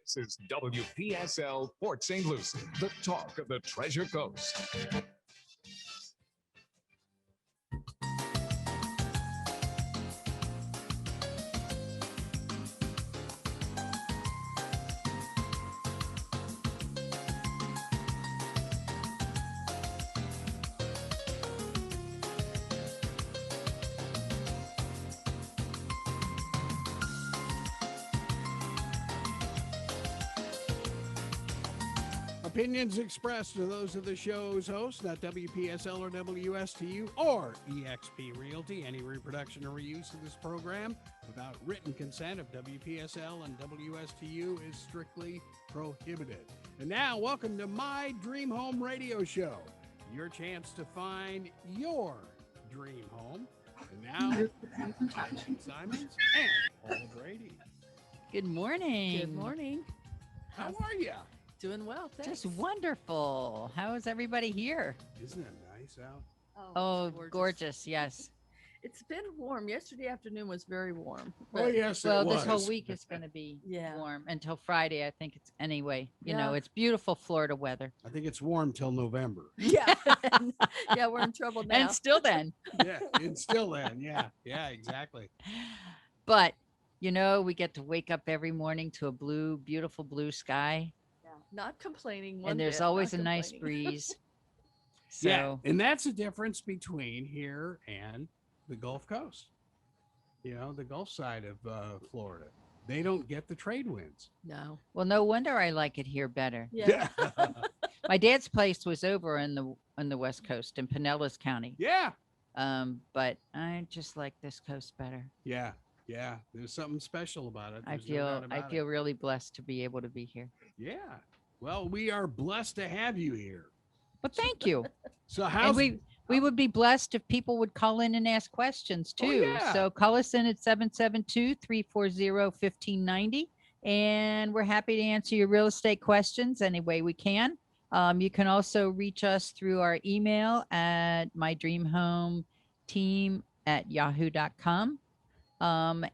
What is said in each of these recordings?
This is WPSL Port St. Lucie, the talk of the Treasure Coast. Opinions expressed are those of the show's host, not WPSL or WSTU or EXP Realty. Any reproduction or reuse of this program without written consent of WPSL and WSTU is strictly prohibited. And now, welcome to My Dream Home Radio Show, your chance to find your dream home. And now, Eileen Simons and Paula Brady. Good morning. Good morning. How are you? Doing well, thanks. Just wonderful. How is everybody here? Isn't it nice out? Oh, gorgeous. Yes. It's been warm. Yesterday afternoon was very warm. Oh, yes, Well, it was. this whole week is going to be warm until Friday. I think it's anyway. You know, it's beautiful Florida weather. I think it's warm till November. Yeah. Yeah, we're in trouble now. And still then. Yeah, and still then. Yeah, exactly. But, you know, we get to wake up every morning to a beautiful blue sky. Not complaining. And there's always a nice breeze. So, yeah, and that's the difference between here and the Gulf Coast. You know, the Gulf side of Florida. They don't get the trade winds. No. well, no wonder I like it here better. Yeah. My dad's place was over on the West Coast in Pinellas County. Yeah. But I just like this coast better. Yeah. There's something special about it. I There's no doubt about feel it. really blessed to be able to be here. Yeah. Well, we are blessed to have you here. Well, thank you. So And how's we would be blessed if people would call in and ask questions too. yeah. So call us in at 772-340-1590. And we're happy to answer your real estate questions any way we can. You can also reach us through our email at mydreamhometeam@yahoo.com.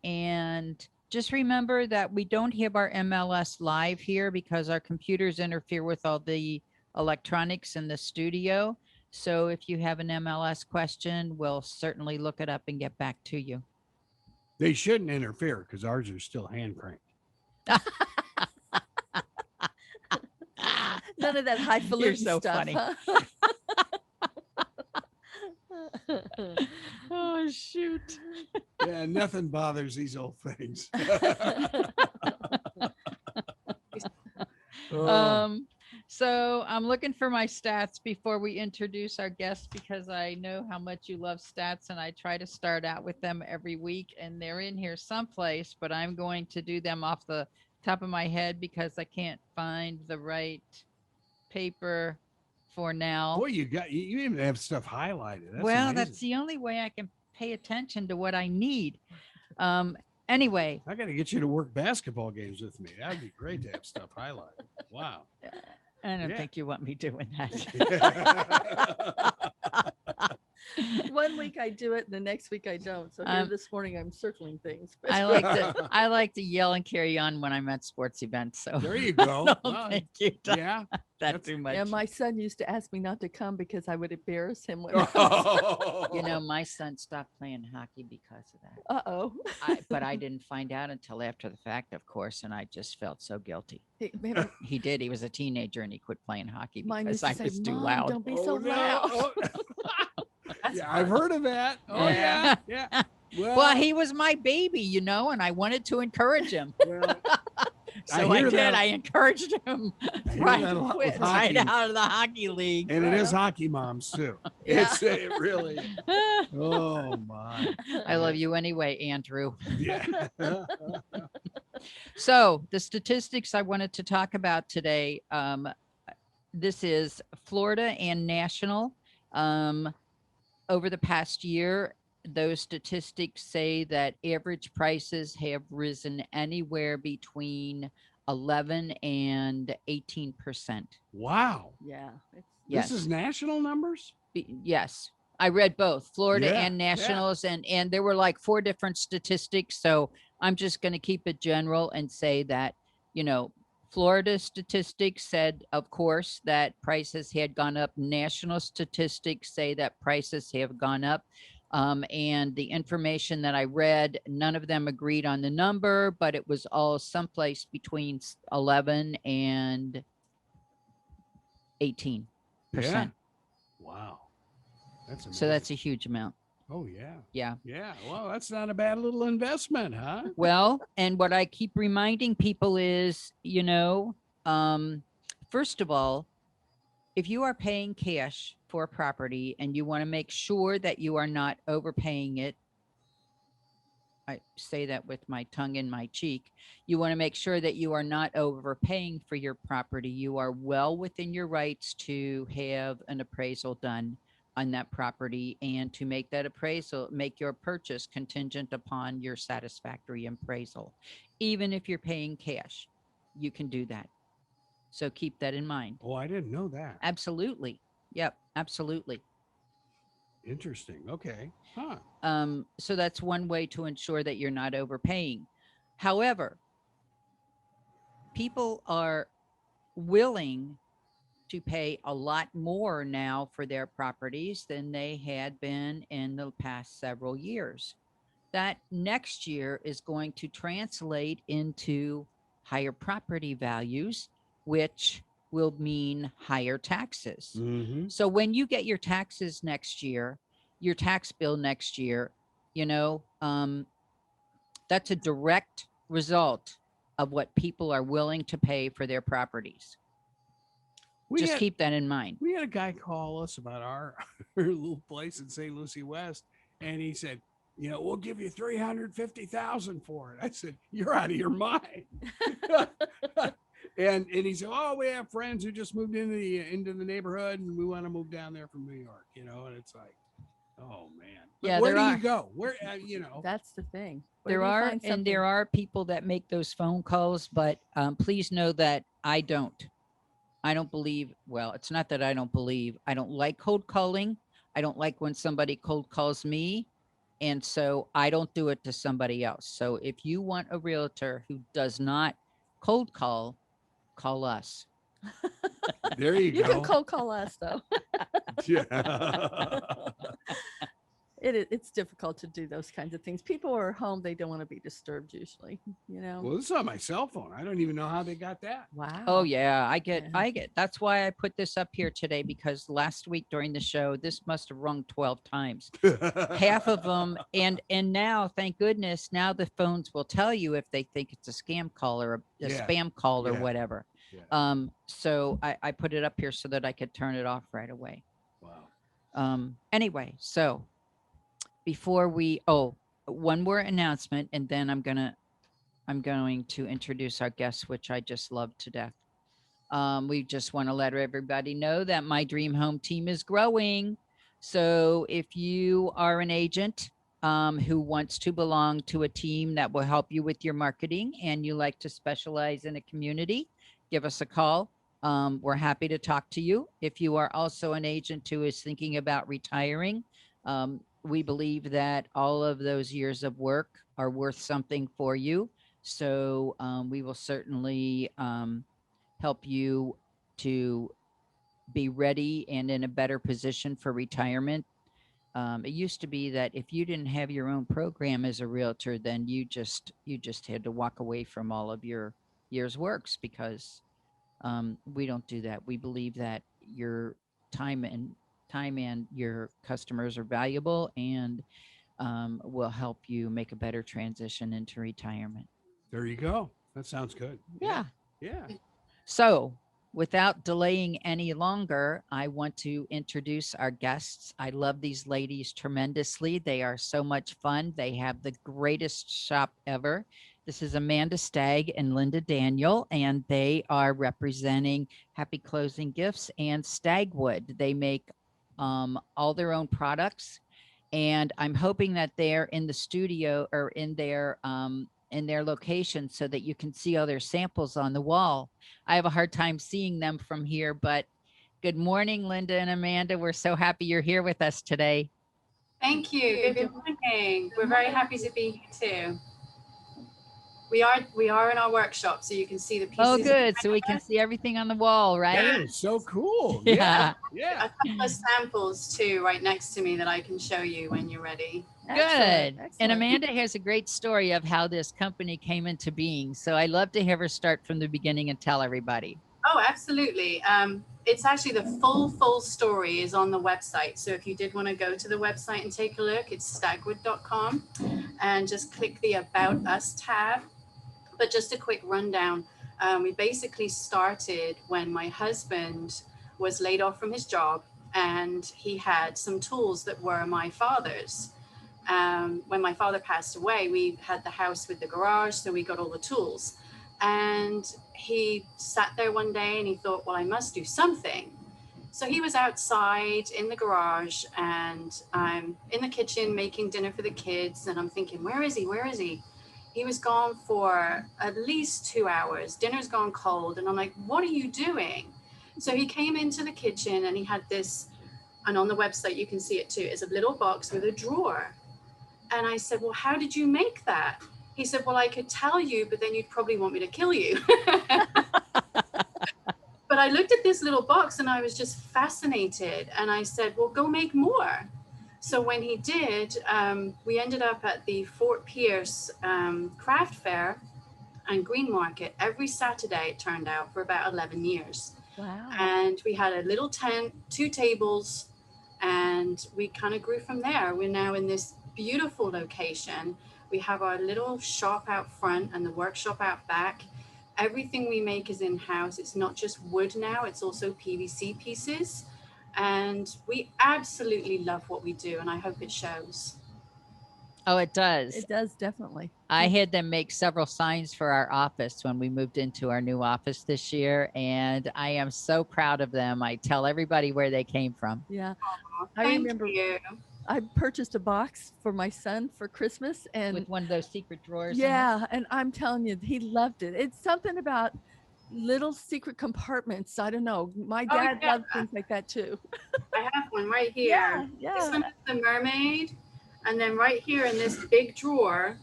And just remember that we don't have our MLS live here because our computers interfere with all the electronics in the studio. So if you have an MLS question, we'll certainly look it up and get back to you. they shouldn't interfere because ours are still hand cranked. None of that highfalutin You're so stuff. funny. Huh? Oh, shoot. Yeah, nothing bothers these old things. Oh. So I'm looking for my stats before we introduce our guests because I know how much you love stats and I try to start out with them every week and they're in here someplace, but I'm going to do them off the top of my head because I can't find the right paper for now. Boy, you even have stuff highlighted. That's Well, amazing. that's the only way I can pay attention to what I need. Anyway, I got to get you to work basketball games with me. That'd be great to have stuff highlighted. Wow. I don't Yeah. think you want me doing that. One week I do it, and the next week I don't. So here this morning I'm circling things. But I like to yell and carry on when I'm at sports events. So There you go. no, Wow. thank you. Don't Yeah. that too much. yeah, my son used to ask me not to come because I would embarrass him. When You know, my son stopped playing hockey because of that. Uh-oh. But I didn't find out until after the fact, of course, and I just felt so guilty. Maybe He did. He was a teenager and he quit playing hockey mine because used to I say, was too "Mom, loud. don't be Oh, so no. loud." Oh. Yeah, I've heard of that. Oh, yeah. Yeah. Well, he was my baby, you know, and I wanted to encourage him. well, So I hear did. that. I encouraged him I hear right, that a lot with right hockey. out of the hockey league. And it is hockey moms too. Yeah. It really. Oh my. I love you anyway, Andrew. Yeah. So the statistics I wanted to talk about today, this is Florida and national. Over the past year, those statistics say that average prices have risen anywhere between 11 and 18%. Wow. Yeah. It's, Yes. This is national numbers? Yes. I read both Florida Yeah, and yeah. nationals and there were like 4 different statistics. So I'm just going to keep it general and say that, you know, Florida statistics said, of course, that prices had gone up. National statistics say that prices have gone up. And the information that I read, none of them agreed on the number, but it was all someplace between 11 and 18%. Yeah. Wow. That's amazing. So that's a huge amount. Oh, yeah. Yeah. Yeah. Well, that's not a bad little investment, huh? Well, and what I keep reminding people is, first of all, if you are paying cash for a property and you want to make sure that you are not overpaying it, I say that with my tongue in my cheek. You want to make sure that you are not overpaying for your property. You are well within your rights to have an appraisal done on that property and to make that appraisal, make your purchase contingent upon your satisfactory appraisal. Even if you're paying cash, you can do that. So keep that in mind. Oh, I didn't know that. Absolutely. Yep, absolutely. Interesting. Okay. Huh. So that's one way to ensure that you're not overpaying. However, people are willing to pay a lot more now for their properties than they had been in the past several years. That next year is going to translate into higher property values, which will mean higher taxes. Mm-hmm. So when you get your taxes next year, your tax bill next year, that's a direct result of what people are willing to pay for their properties. Just keep that in mind. We had a guy call us about our little place in St. Lucie West, and he said, we'll give you $350,000 for it. I said, you're out of your mind. and he said, oh, we have friends who just moved into the neighborhood, and we want to move down there from New York, and it's like, oh man. But yeah, where do you go? Where That's the thing. There are people that make those phone calls, but please know that I don't believe, well, it's not that I don't believe, I don't like cold calling. I don't like when somebody cold calls me. And so I don't do it to somebody else. So if you want a realtor who does not cold call us. There you go. You can cold call us though. Yeah. It's difficult to do those kinds of things. People are home. They don't want to be disturbed usually, Well, this is on my cell phone. I don't even know how they got that. Wow. Oh yeah, I get, that's why I put this up here today, because last week during the show, this must have rung 12 times, half of them. And now, thank goodness, now the phones will tell you if they think it's a scam call or a spam call or whatever. Yeah. So I put it up here so that I could turn it off right away. Wow. Anyway, so before one more announcement, and then I'm going to introduce our guests, which I just love to death. We just want to let everybody know that my dream home team is growing. So if you are an agent who wants to belong to a team that will help you with your marketing and you like to specialize in a community, give us a call. We're happy to talk to you. If you are also an agent who is thinking about retiring, we believe that all of those years of work are worth something for you. So we will certainly help you to be ready and in a better position for retirement. It used to be that if you didn't have your own program as a realtor, then you just had to walk away from all of your year's works, because we don't do that. We believe that your time and your customers are valuable, and will help you make a better transition into retirement. There you go. That sounds good. Yeah. Yeah. So without delaying any longer, I want to introduce our guests. I love these ladies tremendously. They are so much fun. They have the greatest shop ever. This is Amanda Stagg and Linda Daniel, and they are representing Happy Closing Gifts and Stagwood. They make all their own products, and I'm hoping that they're in the studio or in their location so that you can see all their samples on the wall. I have a hard time seeing them from here, but good morning, Linda and Amanda. We're so happy you're here with us today. Thank you. Good morning. We're very happy to be here too. We are in our workshop, so you can see the pieces. Oh, good. So we can see everything on the wall, right? Yeah, so cool. Yeah. Yeah. A couple of samples too, right next to me that I can show you when you're ready. Good. Excellent, And excellent. Amanda has a great story of how this company came into being. So I love to have her start from the beginning and tell everybody. Oh, absolutely. It's actually the full story is on the website. So if you did want to go to the website and take a look, it's stagwood.com, and just click the About Us tab. But just a quick rundown. We basically started when my husband was laid off from his job, and he had some tools that were my father's. When my father passed away, we had the house with the garage, so we got all the tools. And he sat there one day and he thought, well, I must do something. So he was outside in the garage, and I'm in the kitchen making dinner for the kids. And I'm thinking, where is he? Where is he? He was gone for at least 2 hours. Dinner's gone cold. And I'm like, what are you doing? So he came into the kitchen and he had this, and on the website, you can see it too. It's a little box with a drawer. And I said, well, how did you make that? He said, well, I could tell you, but then you'd probably want me to kill you. But I looked at this little box and I was just fascinated. And I said, well, go make more. So when he did, we ended up at the Fort Pierce Craft Fair and Green Market every Saturday, it turned out, for about 11 years. Wow. And we had a little tent, 2 tables, and we kind of grew from there. We're now in this beautiful location. We have our little shop out front and the workshop out back. Everything we make is in-house. It's not just wood now, it's also PVC pieces. And we absolutely love what we do, and I hope it shows. Oh, it does. It does, definitely. I had them make several signs for our office when we moved into our new office this year, and I am so proud of them. I tell everybody where they came from. Yeah. Oh, I thank remember you. I purchased a box for my son for Christmas, and With one of those secret drawers. in it. yeah, and I'm telling you, he loved it. It's something about little secret compartments. I don't know. My Oh, dad yeah. loved things like that too. I have one right here. Yeah, This yeah. one is the mermaid. And then right here in this big drawer,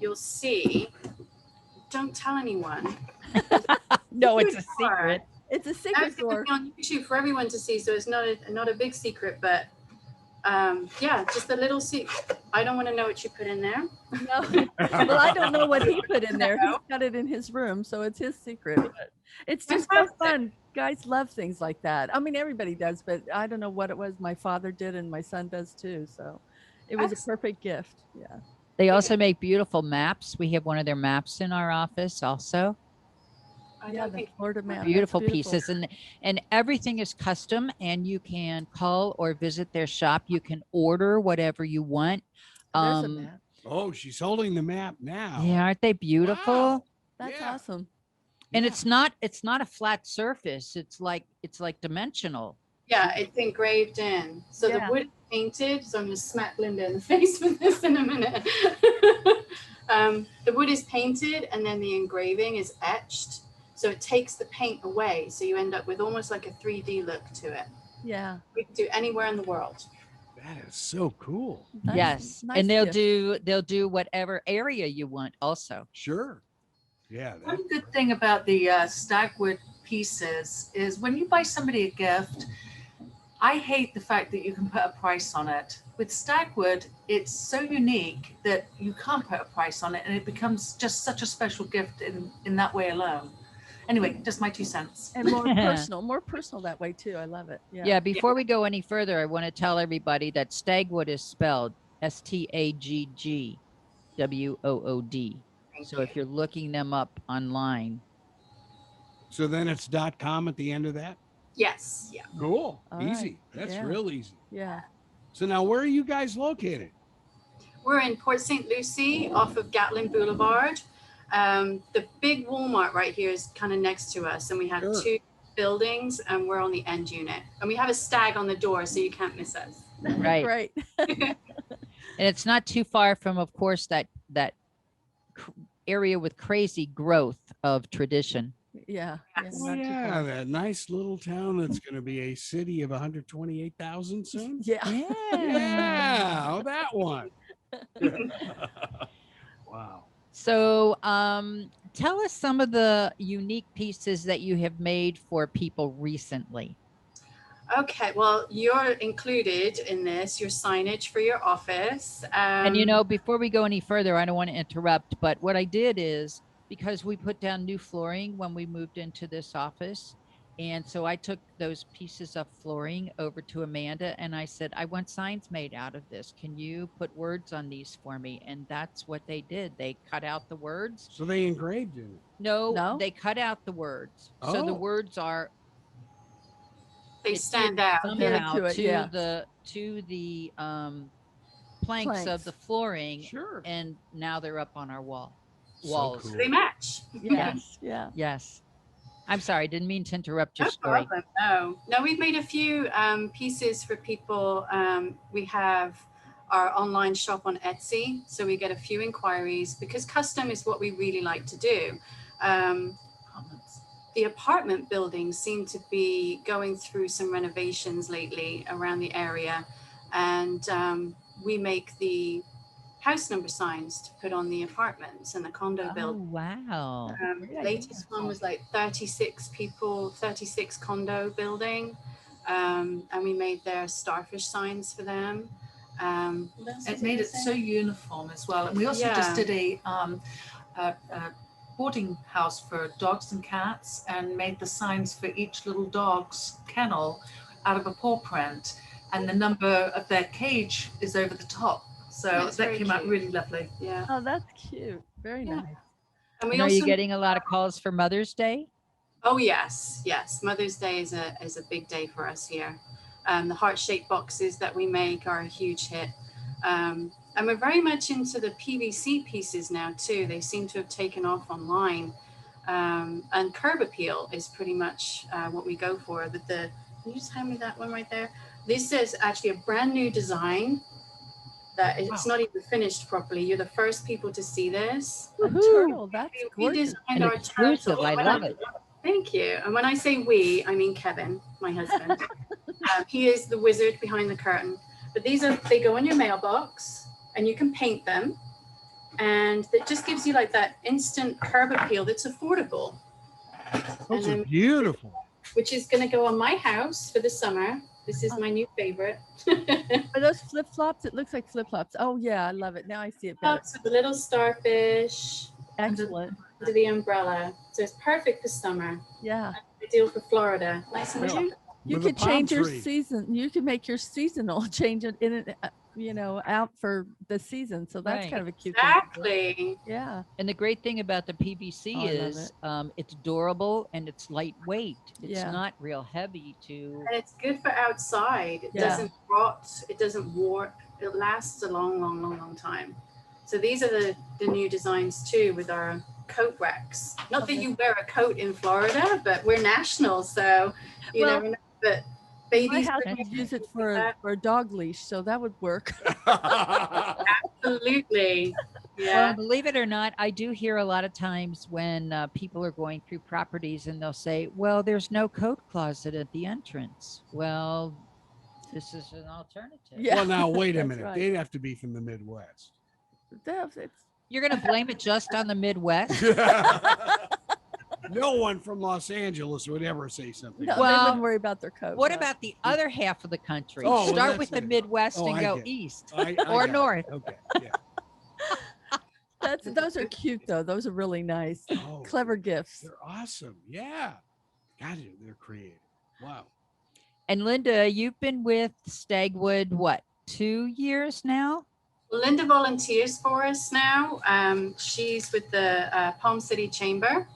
you'll see, don't tell anyone. No, it's a Huge drawer. secret. It's a secret That's gonna door. be on YouTube for everyone to see, so it's not a big secret, but yeah, just a little secret. I don't want to know what you put in there. No. Well, I don't know what he put in there. He's got it in his room, so it's his secret. But it's just so Fantastic. fun. Guys love things like that. I mean, everybody does, but I don't know what it was. My father did, and my son does too. So it was a Excellent. perfect gift. Yeah. They also make beautiful maps. We have one of their maps in our office also. I Yeah, don't the think Florida map. That's Beautiful beautiful. pieces, and everything is custom, and you can call or visit their shop. You can order whatever you want. There's a map. Oh, she's holding the map now. Yeah, aren't they beautiful? Wow. That's Yeah. awesome. And Yeah. it's not a flat surface. It's like dimensional. yeah, it's engraved in. So Yeah. the wood is painted. So I'm gonna smack Linda in the face with this in a minute. The wood is painted and then the engraving is etched. So it takes the paint away. So you end up with almost like a 3D look to it. Yeah. We can do anywhere in the world. That is so cool. Nice- Yes, nice and they'll gift. do whatever area you want also. Sure. Yeah. That, One good thing about the Stagwood pieces is when you buy somebody a gift, I hate the fact that you can put a price on it. With Stagwood, it's so unique that you can't put a price on it, and it becomes just such a special gift in that way alone. Anyway, just my 2 cents. And more personal that way too. I love it. Yeah. Yeah, before we go any further, I want to tell everybody that Stagwood is spelled Staggwood. Thank So you. if you're looking them up online, so then it's .com at the end of that. Yes. Yeah. Cool. All right. Easy. That's Yeah. real easy. Yeah. So now, where are you guys located? We're in Port St. Lucie off of Gatlin Boulevard. The big Walmart right here is kind of next to us, and we have Sure. 2 buildings, and we're on the end unit. And we have a stag on the door, so you can't miss us. Right. Great. and it's not too far from, of course, that area with crazy growth of tradition. Yeah. Yes. Oh, not too yeah, far. that nice little town that's going to be a city of 128,000 soon. Yeah. Yeah, oh, that one. Wow. So, tell us some of the unique pieces that you have made for people recently. Okay, well, you're included in this, your signage for your office. And you know, before we go any further, I don't want to interrupt, but what I did is because we put down new flooring when we moved into this office. And so I took those pieces of flooring over to Amanda and I said, I want signs made out of this. Can you put words on these for me? And that's what they did. They cut out the words. So they engraved it. No, they cut out the words. So the Oh. words are they stand out. somehow to it, yeah. to the planks of the flooring, Sure. and now they're up on our walls. cool. They match. Yes. Yeah. Yes. I'm sorry, didn't mean to interrupt your No story. problem. No, we've made a few pieces for people. We have our online shop on Etsy, so we get a few inquiries because custom is what we really like to do. The apartment buildings seem to be going through some renovations lately around the area, and we make the house number signs to put on the apartments and the condo Oh, building. wow. Latest one was like 36 people, 36 condo building. And we made their starfish signs for them. It made it so uniform as well. And we also just did a boarding house for dogs and cats and made the signs for each little dog's kennel out of a paw print. And the number of their cage is over the top. So that came out really lovely. Yeah. Oh, that's cute. Very nice. And we And are also you getting a lot of calls for Mother's Day? Oh yes, yes. Mother's Day is a big day for us here. The heart-shaped boxes that we make are a huge hit. And we're very much into the PVC pieces now too. They seem to have taken off online. And curb appeal is pretty much what we go for. But can you just hand me that one right there? This is actually a brand new design that it's not even finished properly. You're the first people to see this. A turtle. That's We gorgeous. designed And our exclusive. turtle. I love it. Thank you. And when I say we, I mean Kevin, my husband. He is the wizard behind the curtain. But they go in your mailbox and you can paint them. And it just gives you like that instant curb appeal that's affordable. Those are beautiful. Which is going to go on my house for the summer. This is my new favorite. Are those flip-flops? It looks like flip-flops. Oh yeah, I love it. Now I see it better. So the little starfish Excellent. under the umbrella. So it's perfect for summer. Yeah. Ideal for Florida. Nice and Yeah. tropical. You With a could change palm your tree. season. You could make your seasonal change it in it, out for the season. So that's Right. kind of a cute thing to do. Exactly. Yeah. And the great thing about the PVC Oh, I love is it's durable and it's lightweight. It's Yeah. not real heavy to. And it's good for outside. It Yeah. doesn't rot. It doesn't warp. It lasts a long, long, long, long time. So these are the new designs too with our coat racks. Not that you wear a coat in Florida, but we're national. So you Well, never know. But My babies, house would use it for a dog leash, so that would work. absolutely. Well, Yeah. believe it or not, I do hear a lot of times when people are going through properties and they'll say, well, there's no coat closet at the entrance. Well, this is an alternative. Yeah. Well, now wait a That's minute. right. They'd have to be from the Midwest. It's You're going to blame it just on the Midwest? No one from Los Angeles would ever say something. no, they Well, wouldn't worry about their coat. What no. about the other half of the country? Oh, well, Start that's with the it. Midwest Oh, and I go get it. east I or got it. north. Okay. Yeah. Those are cute though. Those are really nice, Oh, clever gifts. they're awesome. Yeah. God, they're creative. Wow. And Linda, you've been with Stagwood, what, 2 years now? Linda volunteers for us now. She's with the Palm City Chamber.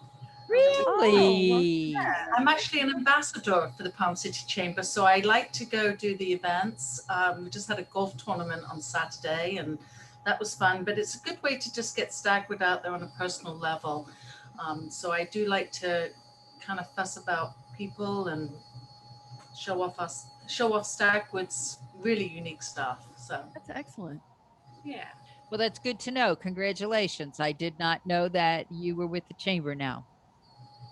Really? I'm actually an ambassador for the Palm City Chamber, so I like to go do the events. We just had a golf tournament on Saturday, and that was fun. But it's a good way to just get Stagwood out there on a personal level. So I do like to kind of fuss about people and show off Stagwood's really unique stuff. So That's excellent. Yeah. Well, that's good to know. Congratulations. I did not know that you were with the chamber now.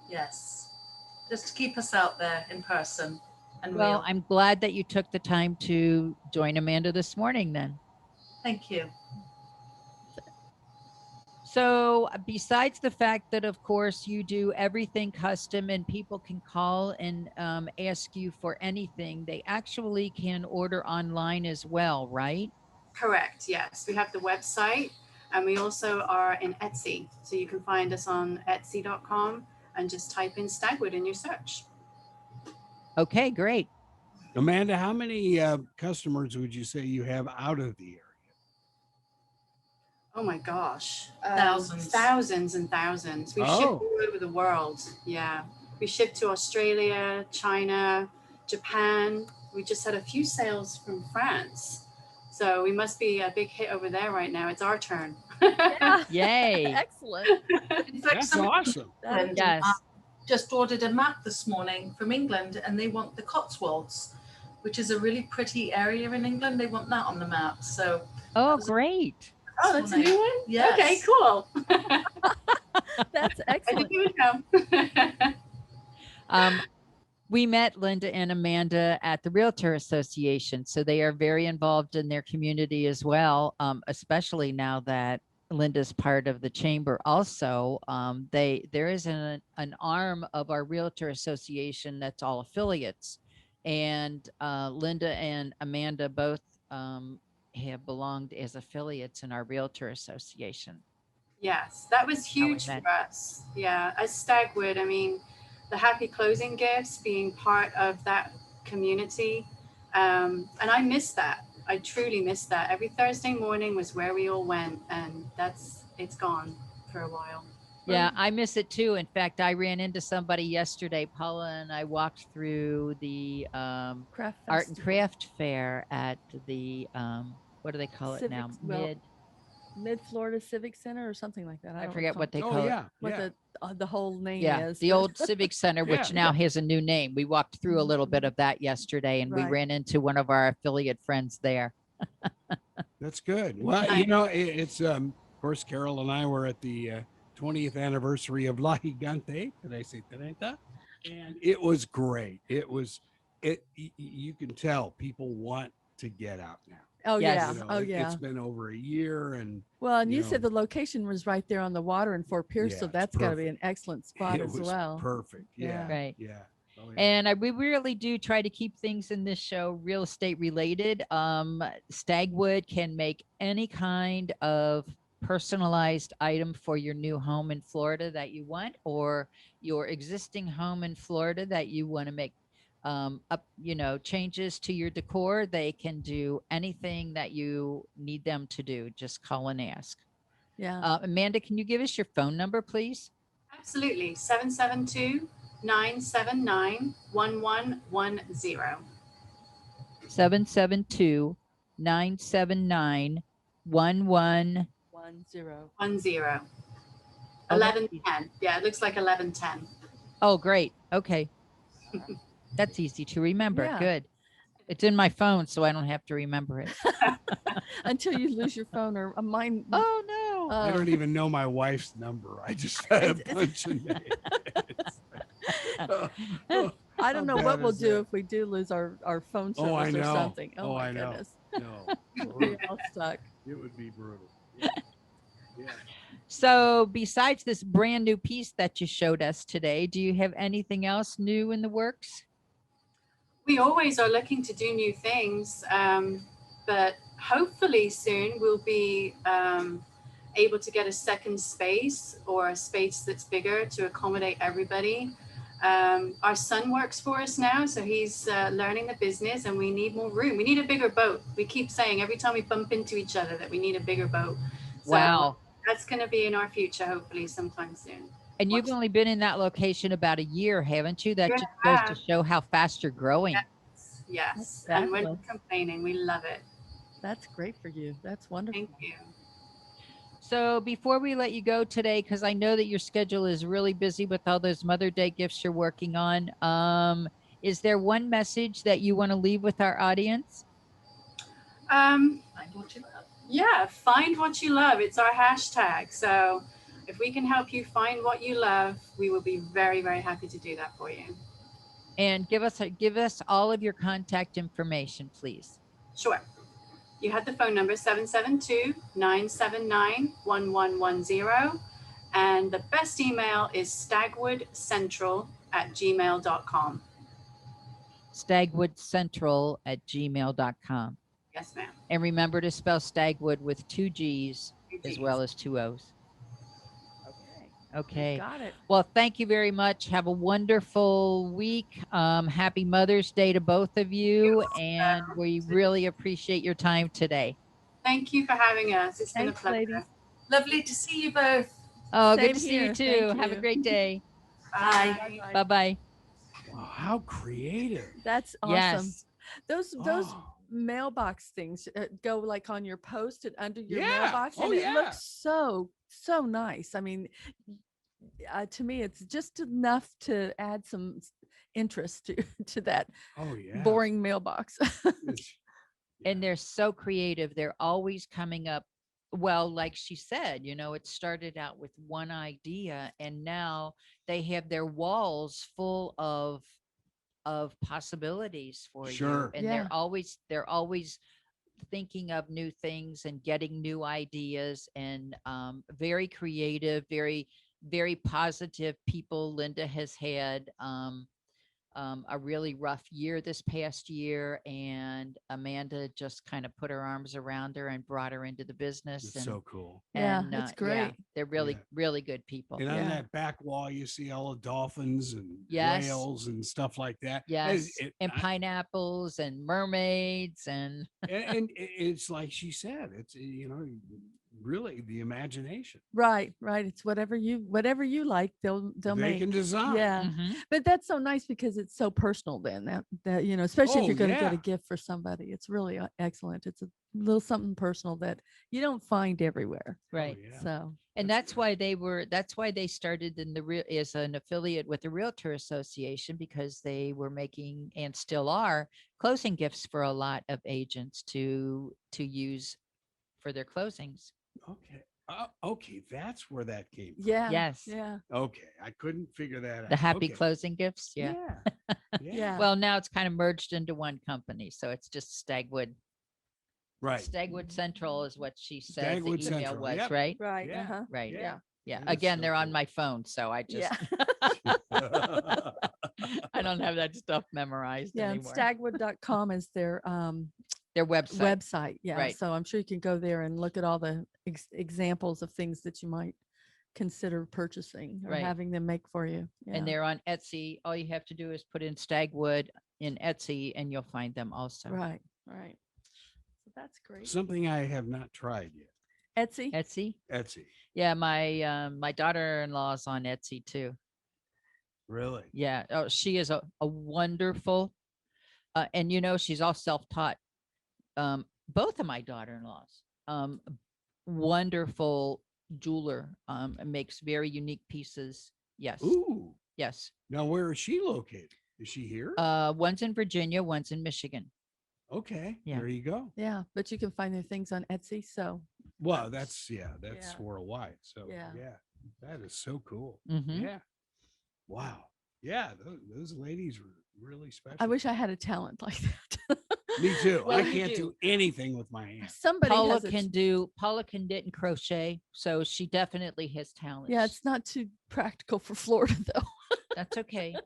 yes, just to keep us out there in person and Well, real. I'm glad that you took the time to join Amanda this morning then. Thank you. So besides the fact that, of course, you do everything custom and people can call and ask you for anything, they actually can order online as well, right? Correct. Yes, we have the website, and we also are in Etsy. So you can find us on Etsy.com and just type in Stagwood in your search. Okay, great. Amanda, how many customers would you say you have out of the area? Oh my gosh. Thousands. Thousands and thousands. We ship Oh. all over the world. Yeah. We ship to Australia, China, Japan. We just had a few sales from France. So we must be a big hit over there right now. It's our turn. Yeah. Yay. Excellent. In fact, That's somebody awesome. That is- Yes. just ordered a map this morning from England, and they want the Cotswolds, which is a really pretty area in England. They want that on the map. So Oh, great. Oh, that's a new one? Yes. Okay, cool. That's I excellent. didn't even know. We met Linda and Amanda at the Realtor Association, so they are very involved in their community as well, especially now that Linda's part of the chamber. Also, there is an arm of our Realtor Association that's all affiliates, and Linda and Amanda both have belonged as affiliates in our Realtor Association. Yes, that was we huge met. for us. Yeah, as Stagwood, I mean, the happy closing gifts, being part of that community. And I miss that. I truly miss that. Every Thursday morning was where we all went, and it's gone for a while. Yeah, I miss it too. In fact, I ran into somebody yesterday, Paula, and I walked through the Craft art and festival. craft fair at the what do they call it now? Civics- well, Mid Florida Civic Center or something like that. I don't forget recall what they Oh, call it. yeah. what Yeah. the whole name Yeah, is. the but- old Civic Center, which Yeah. now has a new name. We walked through a little bit Mhm. of that yesterday, and we Right. ran into one of our affiliate friends there. That's good. Well, you know, it's of course, Carol and I were at the 20th anniversary of La Gigante. Did I say 30? And it was great. You can tell people want to get out now. Oh Yes. yeah. You know, Oh It's yeah. been over a year, and Well, and you you said know, the location was right there on the water in Fort Pierce, Yeah, so it's that's got to be perfect. an excellent spot it as was well. perfect. Yeah. Right. Yeah. Oh, yeah. And we really do try to keep things in this show real estate related. Stagwood can make any kind of personalized item for your new home in Florida that you want, or your existing home in Florida that you want to make changes to your decor. They can do anything that you need them to do. Just call and ask. Yeah. Amanda, can you give us your phone number, please? Absolutely. 772-979-1110. 772-979-1110. 10. 1110. Yeah, it looks like 1110. Oh, great. Okay. That's easy to remember. Yeah. Good. It's in my phone, so I don't have to remember it. Until you lose your phone or mine. Oh, no. I don't even know my wife's number. I just had a bunch of names. I don't How know what bad we'll is do that? if we do lose our phone service Oh, I or know. something. Oh, Oh, my I know. goodness. No, We're all stuck. it would be brutal. Yeah. Yeah. So besides this brand new piece that you showed us today, do you have anything else new in the works? We always are looking to do new things, but hopefully soon we'll be able to get a second space or a space that's bigger to accommodate everybody. Our son works for us now, so he's learning the business, and we need more room. We need a bigger boat. We keep saying every time we bump into each other that we need a bigger boat. So Wow. that's going to be in our future, hopefully sometime soon. And you've What's- only been in that location about a year, haven't you? That Year just and a goes to half. show how fast you're growing. Yes, That's and we're fabulous. not complaining. We love it. That's great for you. That's wonderful. Thank you. So before we let you go today, because I know that your schedule is really busy with all those Mother Day gifts you're working on, is there one message that you want to leave with our audience? Um, Find what you love. yeah, find what you love. It's our hashtag. So if we can help you find what you love, we will be very, very happy to do that for you. And give us all of your contact information, please. Sure. You had the phone number 772-979-1110. And the best email is stagwoodcentral@gmail.com. stagwoodcentral@gmail.com. Yes, ma'am. And remember to spell Stagwood with 2 G's as well as 2 O's. Okay. Okay. Got it. Well, thank you very much. Have a wonderful week. Happy Mother's Day to both of you. And we really appreciate your time today. Thank you for having us. It's been a Thanks, pleasure. ladies. Lovely to see you both. Oh, Same good to see here. you too. Thank Have a you. great day. Bye. Bye-bye. Bye-bye. Wow, how creative. That's awesome. Yes. Those Oh. mailbox things go like on your post and under your Yeah. mailbox, and Oh, it yeah. looks so nice. I mean, to me, it's just enough to add some interest to that Oh, yeah. boring mailbox. It's- And yeah. they're so creative. They're always coming up. Well, like she said, it started out with one idea and now they have their walls full of possibilities for Sure. you. And Yeah. they're always thinking of new things and getting new ideas and very creative, very, very positive people. Linda has had a really rough year this past year, and Amanda just kind of put her arms around her and brought her into the business. It's And, so cool. Yeah, and, it's yeah, great. they're really, Yeah. really good people. And on Yeah. that back wall, you see all the dolphins and Yes. whales and stuff like that. Yes, and I- pineapples and mermaids and and it's like she said, it's really the imagination. Right. It's whatever you like, they'll They make. can design. Yeah. Mhm. But that's so nice because it's so personal then that especially if Oh, you're going to get a yeah. gift for somebody, it's really excellent. It's a little something personal that you don't find everywhere. right. Oh, yeah. So And That's that's why they started in the real as an affiliate with the Realtor Association, because they were making and still are closing gifts for a lot of agents to use for their closings. Okay. Okay. That's where that came from. yeah. Yes. Yeah. Okay. I couldn't figure that out. The happy Okay. closing gifts. Yeah. Yeah. Yeah. Well, now it's kind of merged into one company. So it's just Stagwood. Right. Stagwood Central is what she said Stagwood the email Central, was, yep. right? Right. Yeah. Uh-huh. Right. Yeah. Yeah. That is Again, so they're on cool. my phone. So I just, Yeah. I don't have that stuff memorized Yeah. And anymore. stagwood.com is their Website. website. Yeah. Right. So I'm sure you can go there and look at all the examples of things that you might consider purchasing or Right. having them make for you. And Yeah. they're on Etsy. All you have to do is put in Stagwood in Etsy and you'll find them also. Right. So that's great. Something I have not tried yet. Etsy. Etsy. Etsy. Yeah. My daughter-in-law is on Etsy too. Really? Yeah. Oh, she is a wonderful, and she's all self-taught. Both of my daughter-in-laws, wonderful jeweler, and makes very unique pieces. Yes. Ooh. Yes. Now, where is she located? Is she here? One's in Virginia, one's in Michigan. Okay. Yeah. There you go. Yeah. But you can find their things on Etsy. So Well, that's Yeah. worldwide. So Yeah. that is so cool. Mhm. Yeah. Wow. Yeah. Those ladies were really special. I wish I had a talent like that. Me too. Well, I you can't do. do anything with my hands. Somebody Paula has Paula can knit and crochet, so she definitely has talent. Yeah, it's not too practical for Florida though. That's okay.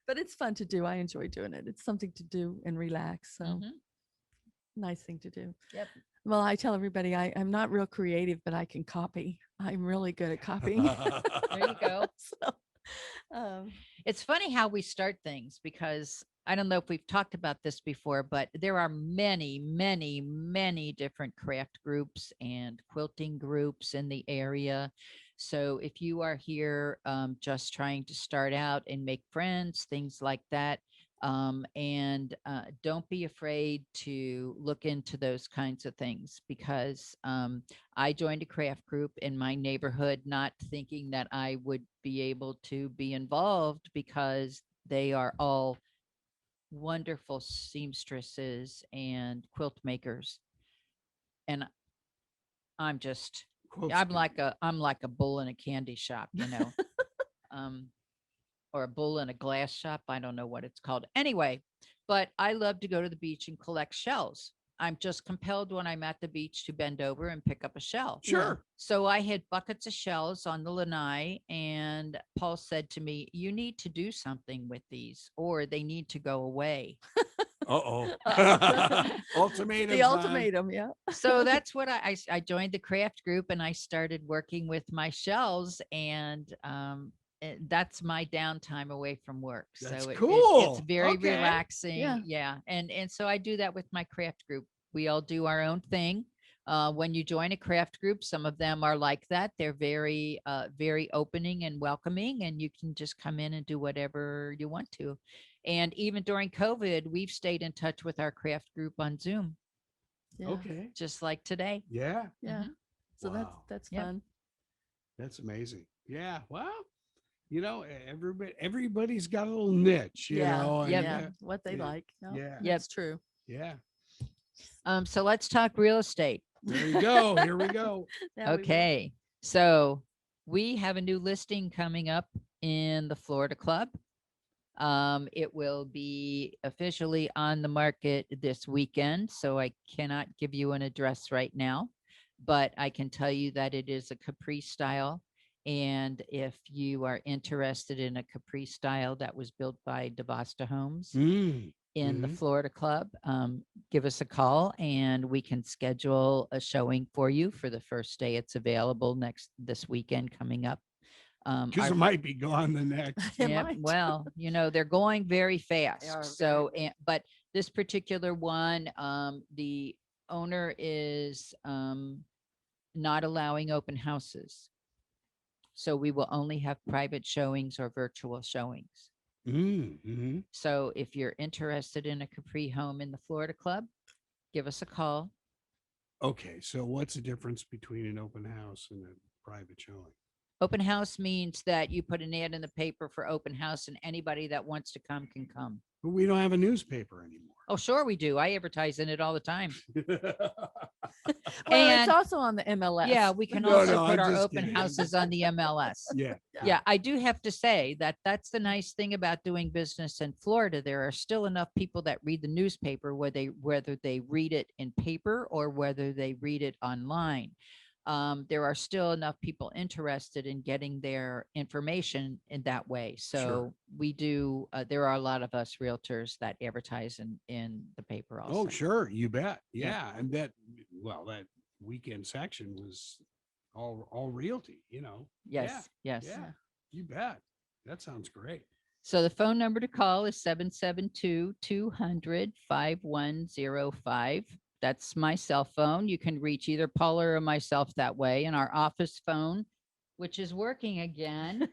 But it's fun to do. I enjoy doing it. It's something to do and relax. So Mhm. nice thing to do. Yep. Well, I tell everybody I'm not real creative, but I can copy. I'm really good at copying. There you go. So, um, It's funny how we start things, because I don't know if we've talked about this before, but there are many, many, many different craft groups and quilting groups in the area. So if you are here just trying to start out and make friends, things like that, and don't be afraid to look into those kinds of things, because I joined a craft group in my neighborhood, not thinking that I would be able to be involved, because they are all wonderful seamstresses and quilt makers. And I'm just, Quilts I'm can- like a bull in a candy shop, or a bull in a glass shop. I don't know what it's called. Anyway, but I love to go to the beach and collect shells. I'm just compelled when I'm at the beach to bend over and pick up a shell. Sure. So I had buckets of shells on the lanai, and Paul said to me, "You need to do something with these, or they need to go away." Uh-oh. Ultimatum. The ultimatum, yeah. So that's what I joined the craft group, and I started working with my shells, and that's my downtime away from work. That's So it's cool. very Okay. relaxing. Yeah. And so I do that with my craft group. We all do our own thing. When you join a craft group, some of them are like that. They're very opening and welcoming, and you can just come in and do whatever you want to. And even during COVID, we've stayed in touch with our craft group on Zoom, Yeah. Okay. just like today. Yeah. Yeah. So Wow. that's Yep. fun. That's amazing. Yeah. Well, everybody's got a little niche, you know. And, Yep. Yeah. What they yeah, like. No, yeah. that's true. Yeah. So let's talk real estate. There you go. Here we go. Yeah, we will. Okay. So we have a new listing coming up in the Florida Club. It will be officially on the market this weekend, so I cannot give you an address right now, but I can tell you that it is a Capri style. And if you are interested in a Capri style that was built by DeVasta Homes Mm. in the Mhm. Florida Club, give us a call and we can schedule a showing for you for the first day it's available this weekend coming up. Because Our- it might be gone the next. It Yep, might. well, they're going very fast. are So, very but this particular one, the owner is not allowing open houses. So we will only have private showings or virtual showings. Mm-hmm. So if you're interested in a Capri home in the Florida Club, give us a call. Okay. So what's the difference between an open house and a private showing? Open house means that you put an ad in the paper for open house and anybody that wants to come can come. But we don't have a newspaper anymore. Oh, sure we do. I advertise in it all the time. Well, And- it's also on the MLS. Yeah, we can No, also no, put I'm our just open kidding. houses on the MLS. Yeah. Yeah, I do have to say that that's the nice thing about doing business in Florida. There are still enough people that read the newspaper, whether they read it in paper or whether they read it online. There are still enough people interested in getting their information in that way. So we do. There are a lot of us realtors that advertise in the paper also. Oh, sure. You bet. Yeah. Yeah. And that weekend section was all realty, Yes. Yes. Yeah. You bet. That sounds great. So the phone number to call is 772-200-5105. That's my cell phone. You can reach either Paula or myself that way. And our office phone, which is working again,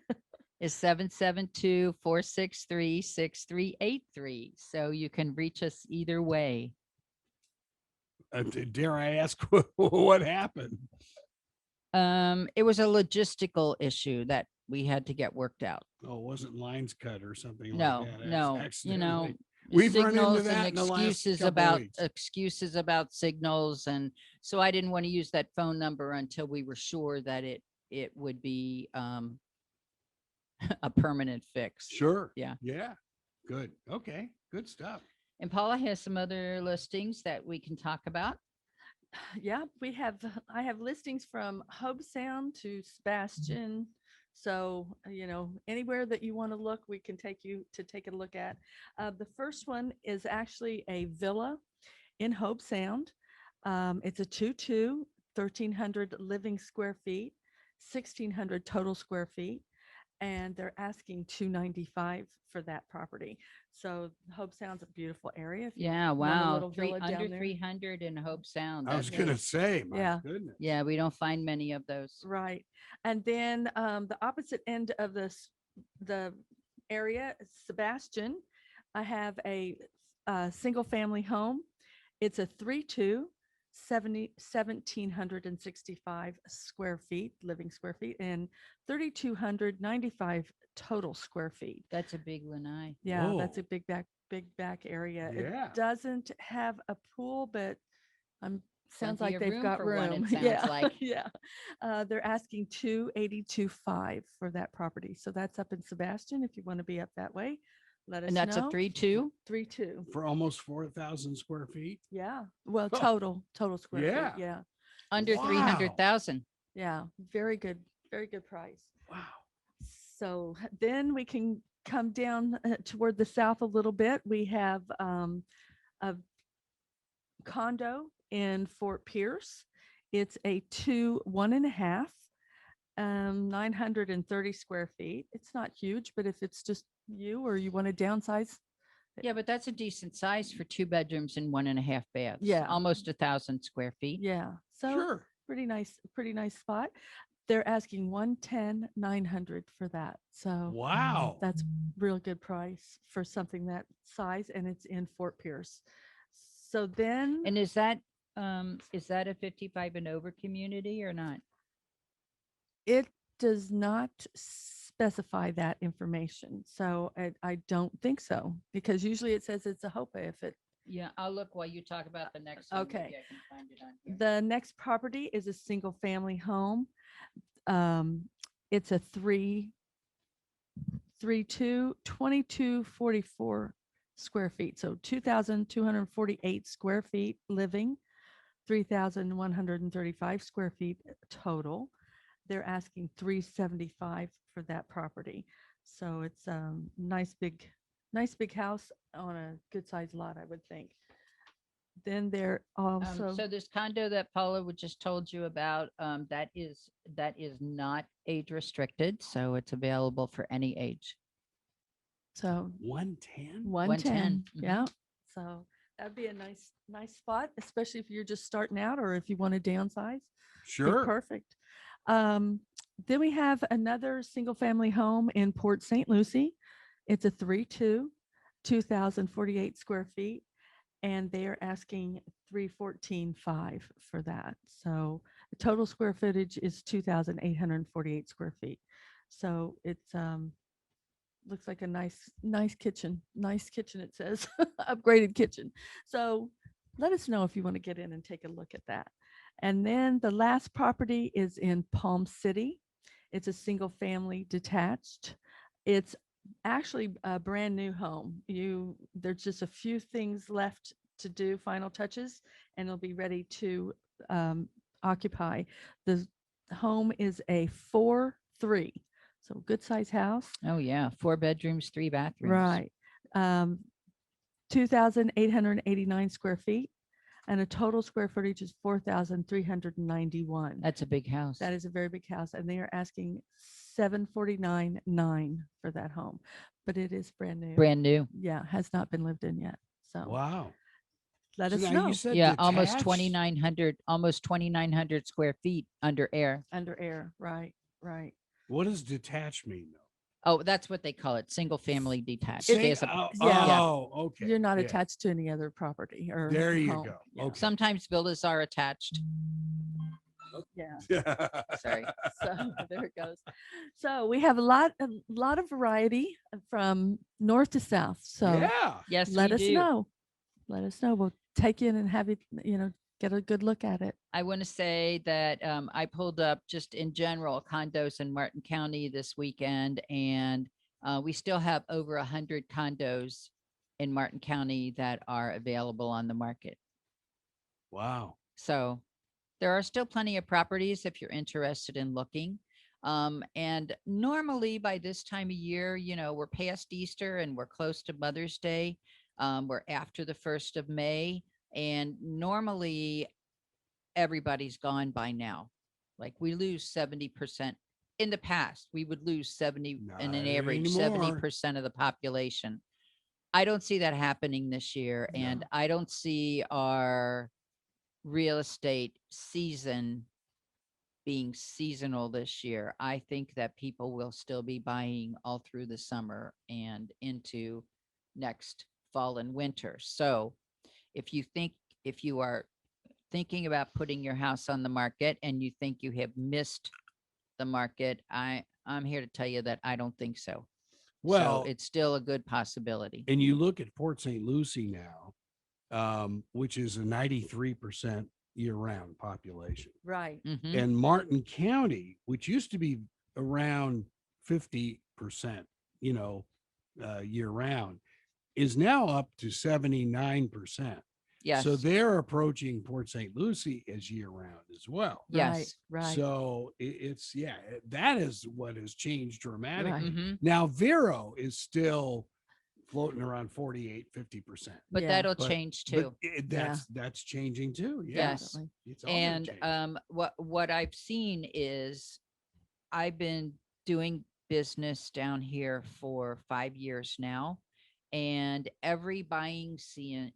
is 772-463-6383. So you can reach us either way. Dare I ask what happened? It was a logistical issue that we had to get worked out. Oh, it wasn't lines cut or something No, like that. no, Accidentally. the We've run into signals that and in the last excuses couple about weeks. signals, and so I didn't want to use that phone number until we were sure that it would be a permanent fix. Sure. Yeah. Yeah. Good. Okay. Good stuff. And Paula has some other listings that we can talk about. Yeah, I have listings from Hobe Sound to Sebastian. So, anywhere that you want to look, we can take you to take a look at. The first one is actually a villa in Hobe Sound. It's a 2-2, 1,300 living square feet, 1,600 total square feet. And they're asking $295 for that property. So Hobe Sound's a beautiful area. If you Yeah, want a wow. little villa down Under there. 300 in Hope Sound. I was That's going to it. say, my Yeah. goodness. Yeah, we don't find many of those. Right. And then the opposite end of the area, Sebastian, I have a single family home. It's a 3-2, 1,765 square feet, living square feet, and 3,295 total square feet. That's a big lanai. Yeah, that's Whoa. a big back area. Yeah. It doesn't have a pool, but sounds Plenty like of they've room got for one, room. it sounds Yeah, like. yeah. They're asking $282,500 for that property. So that's up in Sebastian if you want to be up that way. Let us And that's know. a 3-2. 3-2. For almost 4,000 square feet. Yeah. Well, Oh, total square yeah. feet. Yeah. Under Wow. 300,000. Yeah. Very good. Very good price. Wow. So then we can come down toward the south a little bit. We have a condo in Fort Pierce. It's a 1.5, 930 square feet. It's not huge, but if it's just you or you want to downsize, Yeah, but that's a decent size for 2 bedrooms and 1.5 baths. Yeah. Almost 1,000 square feet. yeah. So Sure. pretty nice spot. They're asking 110,900 for that. So Wow. that's real good price for something that size, and it's in Fort Pierce. So then And is that a 55 and over community or not? it does not specify that information. So I don't think so, because usually it says it's a HOPA if it. Yeah, I'll look while you talk about the next one. Okay. Maybe I can find it on here. The next property is a single family home. It's a 2244 square feet. So 2,248 square feet living, 3,135 square feet total. They're asking 375 for that property. So it's nice big house on a good sized lot, I would think. Then there also So this condo that Paula just told you about, that is not age restricted, so it's available for any age. so 110? 110. Mhm. Yeah. So that'd be a nice spot, especially if you're just starting out or if you want to downsize. Be Sure. perfect. Then we have another single family home in Port St. Lucie. It's a 3-2, 2,048 square feet, and they are asking 314.5 for that. So the total square footage is 2,848 square feet. So it's looks like a nice kitchen. Nice kitchen, it says. Upgraded kitchen. So let us know if you want to get in and take a look at that. And then the last property is in Palm City. It's a single family detached. It's actually a brand new home. There's just a few things left to do, final touches, and it'll be ready to occupy. The home is a 4-3, so good size house. Oh yeah, 4 bedrooms, 3 bathrooms. Right. 2,889 square feet, and a total square footage is 4,391. That's a big house. That is a very big house, and they are asking 749.9 for that home, but it is brand new. Brand new. Yeah, has not been lived in yet. So Wow. let So us now know. you said Yeah, almost detached? 2,900 square feet under air. Under air, right. What does detached mean, though? Oh, that's what they call it, single family detached. Say- There's a- Yeah. Oh, okay. You're not Yeah. attached to any other property or There you home. go. Yeah. Okay. Sometimes villas are attached. Yeah. Sorry. So there it goes. So we have a lot of variety from north to south. So Yeah. Yes, let we us do. know. Let us know. We'll take you in and have you, get a good look at it. I want to say that I pulled up just in general condos in Martin County this weekend, and we still have over 100 condos in Martin County that are available on the market. Wow. So there are still plenty of properties if you're interested in looking. And normally by this time of year, we're past Easter and we're close to Mother's Day. We're after the 1st of May, and normally everybody's gone by now. Like we lose 70%. In the past, we would lose 70 in an Not average, anymore. 70% of the population. I don't see that happening this year. And No. I don't see our real estate season being seasonal this year. I think that people will still be buying all through the summer and into next fall and winter. So if you are thinking about putting your house on the market and you think you have missed the market, I'm here to tell you that I don't think so. Well, So it's still a good possibility. and you look at Port St. Lucie now, which is a 93% year-round population, Right. Mhm. and Martin County, which used to be around 50%, year round, is now up to 79%. Yes. So they're approaching Port St. Lucie as year round as well. Yes. Right. So it's, that is what has changed dramatically. Right. Mhm. Now, Vero is still floating around 48-50%. But Yeah. that'll But- change But too. that's changing too. Yes. Definitely. It's all gonna And change. what I've seen is I've been doing business down here for 5 years now, and every buying season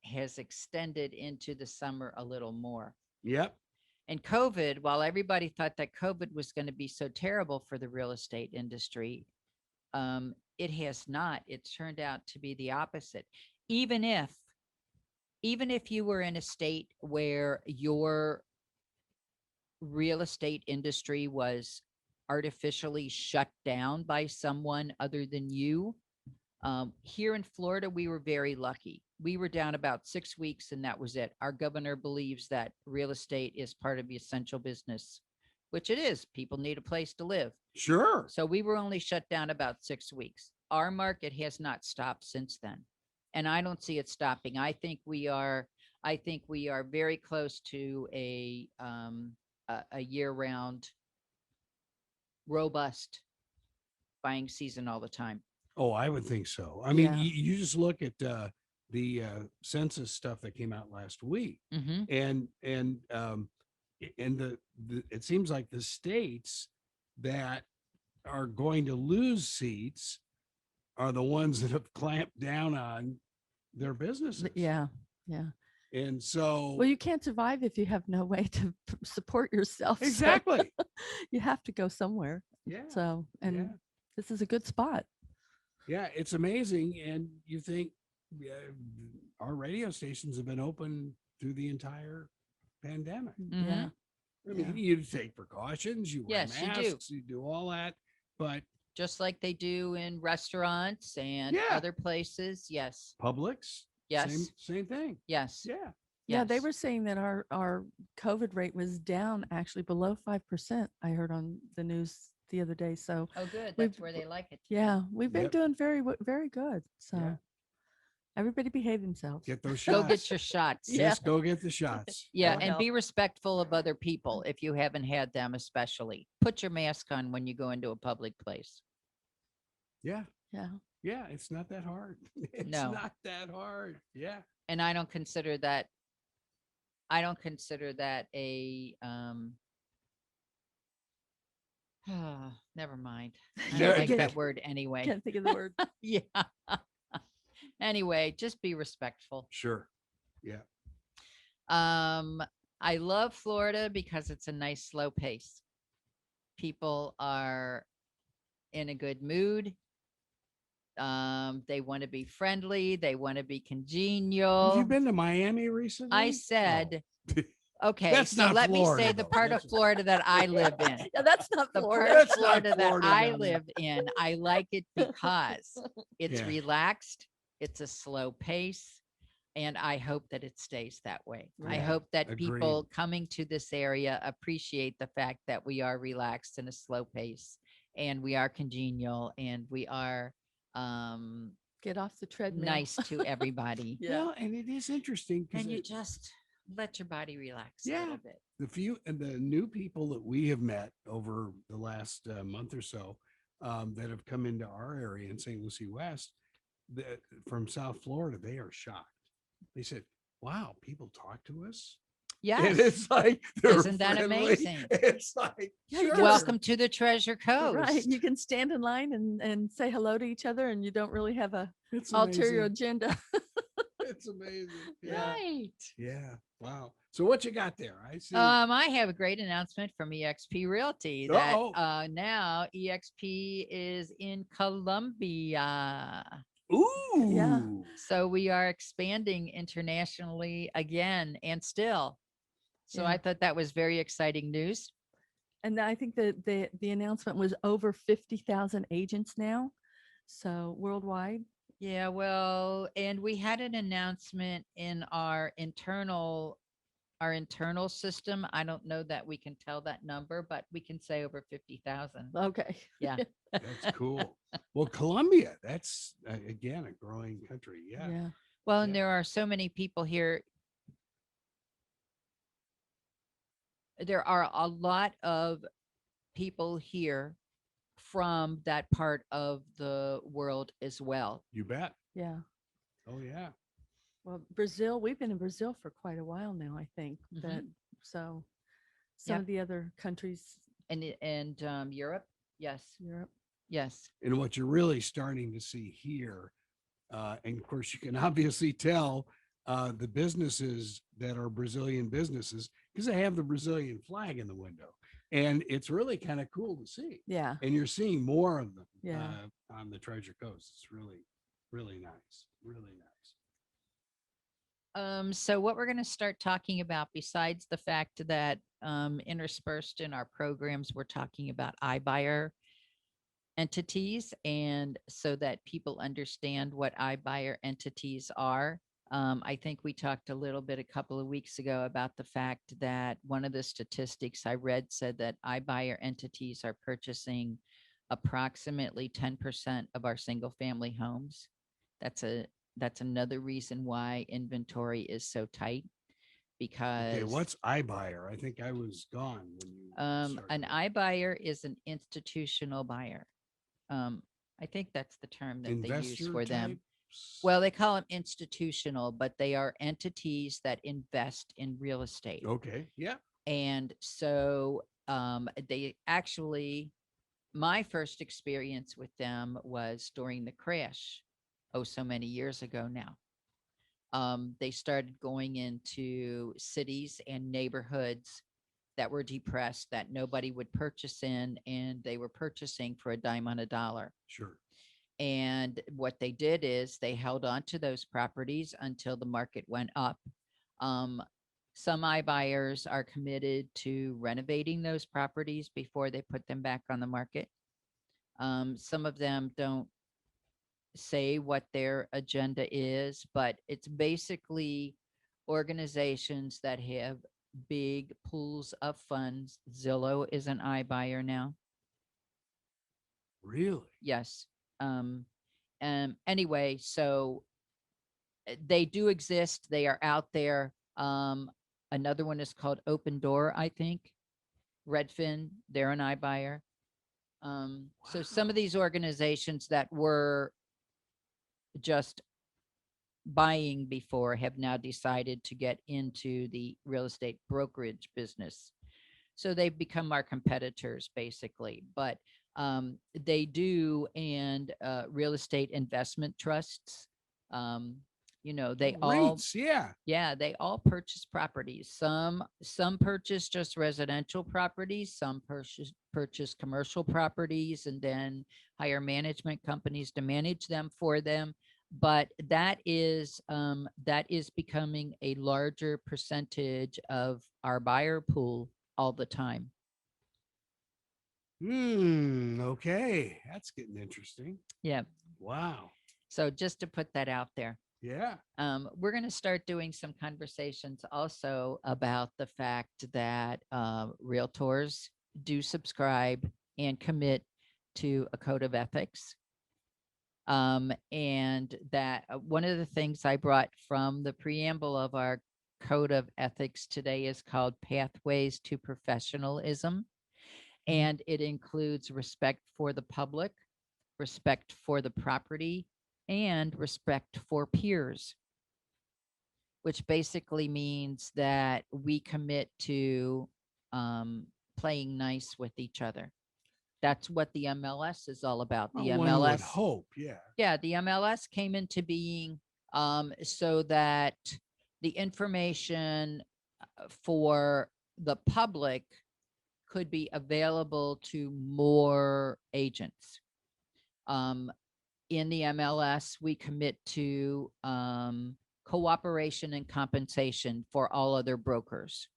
has extended into the summer a little more. Yep. And COVID, while everybody thought that COVID was going to be so terrible for the real estate industry, it has not. It's turned out to be the opposite. Even if you were in a state where your real estate industry was artificially shut down by someone other than you, here in Florida, we were very lucky. We were down about 6 weeks and that was it. Our governor believes that real estate is part of the essential business, which it is. People need a place to live. Sure. So we were only shut down about 6 weeks. Our market has not stopped since then. And I don't see it stopping. I think we are very close to a year-round robust buying season all the time. Oh, I would think so. I mean, Yeah. you just look at the census stuff that came out last week, Mm-hmm. and the it seems like the states that are going to lose seats are the ones that have clamped down on their businesses. Yeah. Yeah. And so Well, you can't survive if you have no way to support yourself. so exactly. you have to go somewhere. Yeah. So, and yeah. this is a good spot. Yeah, it's amazing. And you think our radio stations have been open through the entire pandemic. Yeah. I mean, you take precautions, you wear Yes, you do. masks, you do all that, but Just like they do in restaurants and Yeah. other places. Yes. Publix, Yes. same thing. Yes. Yeah. Yeah. They yes. were saying that our COVID rate was down actually below 5%. I heard on the news the other day. So Oh, good. we've- That's where they like it. yeah, we've been Yep. doing very good. So Yeah. everybody behave themselves. Get those Go shots. get your shots. Yeah. Just go get the shots. Yeah, That'll and help. be respectful of other people if you haven't had them, especially. Put your mask on when you go into a public place. Yeah. Yeah. Yeah. It's not that hard. It's No. not that hard. Yeah. And I don't consider that a never mind. I Yeah, don't like yeah. that word anyway. Can't think of the word. Yeah. Anyway, just be respectful. Sure. Yeah. I love Florida because it's a nice slow pace. People are in a good mood. They want to be friendly. They want to be congenial. Have you been to Miami recently? I said, okay, That's so not let me Florida, say the though. part of That's- Florida that I live in. Yeah, that's not The Florida. part of That's not Florida that Florida I down there. live in, I like it because it's Yeah. relaxed, it's a slow pace, and I hope that it stays that way. I Yeah, hope that agreed. people coming to this area appreciate the fact that we are relaxed and a slow pace, and we are congenial, and we are Get off the treadmill. nice to everybody. Yeah. Well, and it is interesting because And you just let your body relax a Yeah. little bit. the new people that we have met over the last month or so that have come into our area in St. Lucie West from South Florida, they are shocked. They said, "Wow, people talk to us." And Yes. it's like, they're Isn't that friendly. amazing? It's like, Yeah, you sure. can- Welcome to the Treasure Coast. Right. You can stand in line and say hello to each other and you don't really have a It's ulterior amazing. agenda. It's amazing. Yeah. Right. Yeah. Wow. So what you got there? I see. I have a great announcement from EXP Realty that Uh-oh. now EXP is in Colombia. Ooh. So we are expanding internationally again and still. So Yeah. I thought that was very exciting news. And I think that the announcement was over 50,000 agents now. So worldwide. Yeah, well, and we had an announcement in our internal our internal system, I don't know that we can tell that number, but we can say over 50,000. Okay. Yeah. That's cool. Well, Colombia, that's again a growing country. Yeah. Yeah. Well, and Yeah. there are so many people here. There are a lot of people here from that part of the world as well. You bet. Yeah. Oh yeah. Well, Brazil, we've been in Brazil for quite a while now, I think. That so some Yep. of the other countries, And Europe, yes, Europe. yes. And what you're really starting to see here, and of course you can obviously tell the businesses that are Brazilian businesses because they have the Brazilian flag in the window, and it's really kind of cool to see. Yeah. And you're seeing more of them Yeah. on the Treasure Coast. It's really, really nice. Really nice. So what we're going to start talking about, besides the fact that interspersed in our programs, we're talking about iBuyer entities, and so that people understand what iBuyer entities are. I think we talked a little bit a couple of weeks ago about the fact that one of the statistics I read said that iBuyer entities are purchasing approximately 10% of our single family homes. That's another reason why inventory is so tight, because Okay, what's iBuyer? I think I was gone when you an started. iBuyer is an institutional buyer. I think that's the term that they use Investor for them. types? Well, they call them institutional, but they are entities that invest in real estate. Okay, yeah. And so they actually, my first experience with them was during the crash, oh, so many years ago now. They started going into cities and neighborhoods that were depressed, that nobody would purchase in, and they were purchasing for a dime on a dollar. Sure. And what they did is they held on to those properties until the market went up. Um, some iBuyers are committed to renovating those properties before they put them back on the market. Some of them don't say what their agenda is, but it's basically organizations that have big pools of funds. Zillow is an iBuyer now. Really? Yes. Anyway, so they do exist. They are out there. Another one is called Open Door, I think. Redfin, they're an iBuyer. So some of these organizations that were just buying before have now decided to get into the real estate brokerage business. So they've become our competitors basically, but they do, and real estate investment trusts, they all, REITs, yeah. yeah, they all purchase properties. Some purchase just residential properties, some purchase commercial properties, and then hire management companies to manage them for them. But that is becoming a larger percentage of our buyer pool all the time. Okay. That's getting interesting. Yeah. Wow. So just to put that out there. Yeah. We're going to start doing some conversations also about the fact that realtors do subscribe and commit to a code of ethics. And that one of the things I brought from the preamble of our code of ethics today is called Pathways to Professionalism. And it includes respect for the public, respect for the property, and respect for peers, which basically means that we commit to playing nice with each other. That's what the MLS is all about. The Well, one would MLS, hope, yeah. yeah, the MLS came into being so that the information for the public could be available to more agents. In the MLS, we commit to cooperation and compensation for all other brokers.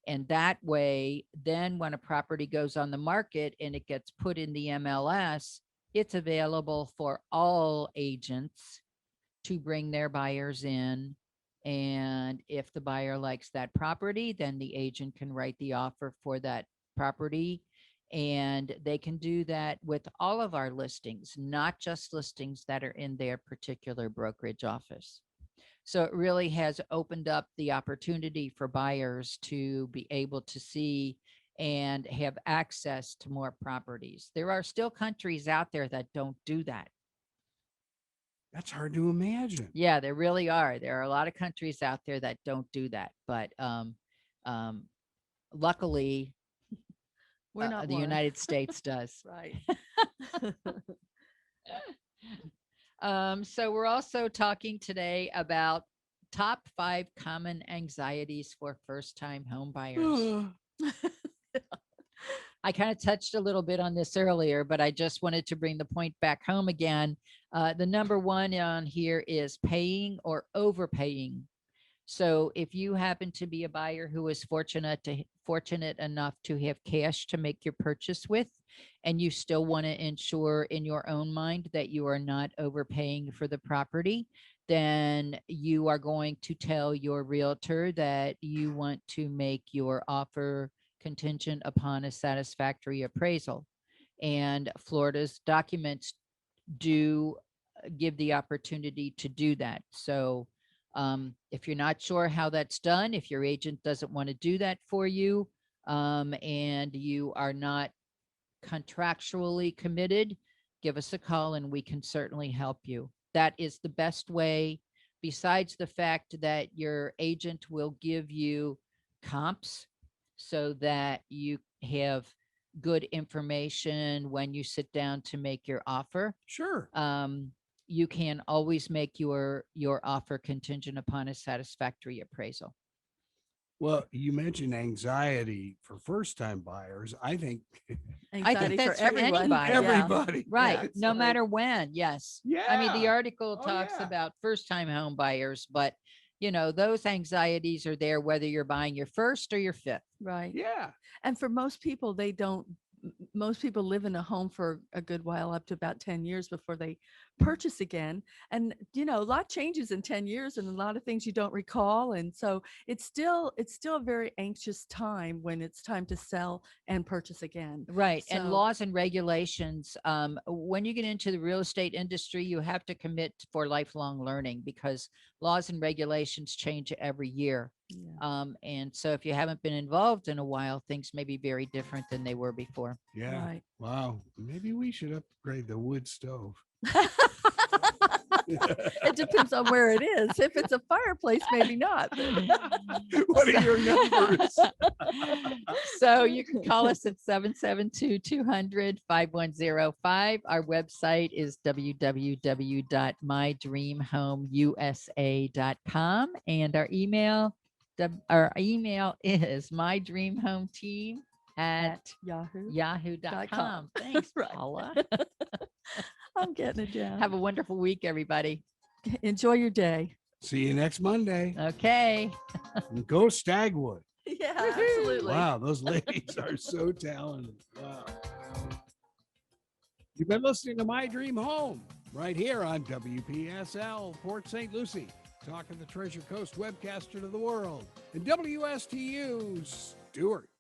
And that way, then when a property goes on the market and it gets put in the MLS, it's available for all agents to bring their buyers in And if the buyer likes that property, then the agent can write the offer for that property. And they can do that with all of our listings, not just listings that are in their particular brokerage office. So it really has opened up the opportunity for buyers to be able to see and have access to more properties. There are still countries out there that don't do that. That's hard to imagine. Yeah, there really are. There are a lot of countries out there that don't do that. But luckily, We're not the one. United States does. Right. So we're also talking today about top 5 common anxieties for first-time home buyers. I kind of touched a little bit on this earlier, but I just wanted to bring the point back home again. The number one on here is paying or overpaying. So if you happen to be a buyer who is fortunate enough to have cash to make your purchase with, and you still want to ensure in your own mind that you are not overpaying for the property, then you are going to tell your realtor that you want to make your offer contingent upon a satisfactory appraisal. And Florida's documents do give the opportunity to do that. So if you're not sure how that's done, if your agent doesn't want to do that for you, and you are not contractually committed, give us a call and we can certainly help you. That is the best way, besides the fact that your agent will give you comps so that you have good information when you sit down to make your offer. Sure. You can always make your offer contingent upon a satisfactory appraisal. Well, you mentioned anxiety for first-time buyers. I think Anxiety that's for for everyone. anybody. Yeah. everybody. Right. It's No like, matter when. Yes. Yeah. I mean, the article Oh, talks yeah. about first-time home buyers, but those anxieties are there whether you're buying your first or your fifth. Right. Yeah. And for most people, most people live in a home for a good while, up to about 10 years before they purchase again. And, a lot changes in 10 years and a lot of things you don't recall. And so it's still a very anxious time when it's time to sell and purchase again. Right. And So- laws and regulations, when you get into the real estate industry, you have to commit for lifelong learning because laws and regulations change every year. Yeah. And so if you haven't been involved in a while, things may be very different than they were before. Yeah. Right. Wow. Maybe we should upgrade the wood stove. It depends on where it is. If it's a fireplace, maybe not. What are your numbers? So you can call us at 772-200-5105. Our website is www.mydreamhomeusa.com. And our email is mydreamhometeam@yahoo.com. Thanks, Right. Paula. I'm getting it down. Have a wonderful week, everybody. Enjoy your day. See you next Monday. Okay. And go Stagwood. Yeah, absolutely. Wow, those ladies are so talented. Wow. You've been listening to My Dream Home right here on WPSL Port St. Lucie, talking the Treasure Coast webcaster to the world, and WSTU Stewart.